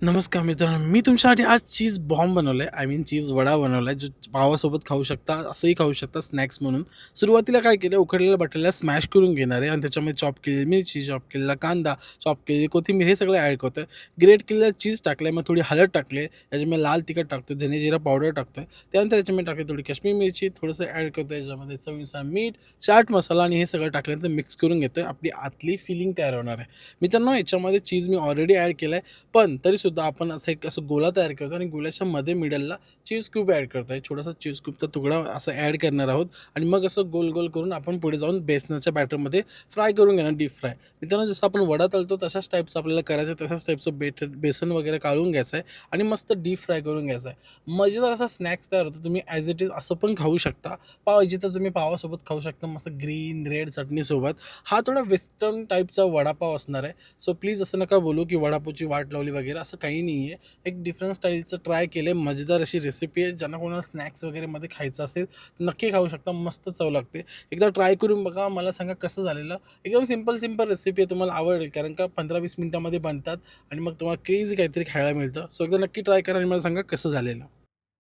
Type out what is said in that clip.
नमस्कार मित्रांनो, मी तुमच्यासाठी आज चीज बॉम्ब बनवला आहे. चीज वडा बनवला आहे, जो पावासोबत खाऊ शकता, असंही खाऊ शकता स्नॅक्स म्हणून. सुरुवातीला काय केलं, उकडलेल्या बटाट्याला स्मॅश करून घेणार आहे आणि त्याच्यामध्ये चॉप केलेली मिरची, चॉप केलेला कांदा, चॉप केलेली कोथिंबीर हे सगळं ॲड करतो आहे. ग्रेट केलेलं चीज टाकलं मग थोडी हळद टाकली त्याच्यामध्ये लाल तिखट टाकतो, धने जिरा पावडर टाकतो त्यानंतर त्याच्यामध्ये टाकली थोडी काश्मीरी मिरची, थोडंसं ॲड करतो याच्यामध्ये चवीनुसार मीठ, चाट मसाला आणि हे सगळं टाकल्यानंतर मिक्स करून घेतो आपली आतली फिलिंग तयार होणार आहे. मित्रांनो, याच्यामध्ये चीज मी ऑलरेडी ॲड केलं आहे, पण तरीसुद्धा आपण असं गोला तयार करतो आणि गोल्याच्या मध्ये मिडलला चीज क्यूब ॲड करतो आहे. छोटासा चीज क्यूबचा तुकडा असं ॲड करणार आहोत आणि मग असं गोल गोल करून आपण पुढे जाऊन बेसनाच्या बॅटरमध्ये फ्राय करून घेणार, डीप फ्राय. मित्रांनो, जसं आपण वडा तळतो तशाच टाईपचं आपल्याला करायचं आहे, तशाच टाईपचं बेसन वगैरे काढून घ्यायचं आहे आणि मस्त डीप फ्राय करून घ्यायचं आहे. मजेदार असा स्नॅक्स तयार होतो. तुम्ही ॲज इट इज असं पण खाऊ शकता. पावभाजी तर तुम्ही पावासोबत खाऊ शकता, मस्त ग्रीन रेड चटणीसोबत. हा थोडा वेस्टर्न टाईपचा वडापाव असणार आहे. सो प्लीज असं नका बोलू की वडापावची वाट लावली वगैरे, असं काही नाही आहे. एक डिफरंट स्टाईलचं ट्राय केलं आहे. मजेदार अशी रेसिपी आहे. ज्यांना कोणाला स्नॅक्स वगैरेमध्ये खायचं असेल नक्की खाऊ शकता. मस्त चव लागते. एकदा ट्राय करून बघा. मला सांगा कसं झालेलं. एकदम सिंपल रेसिपी आहे. तुम्हाला आवडेल कारण का 15-20 मिनिटामध्ये बनतात आणि मग तुम्हाला क्रेझी काहीतरी खायला मिळतं. सो एकदा नक्की ट्राय करा आणि मला सांगा कसं झालेलं.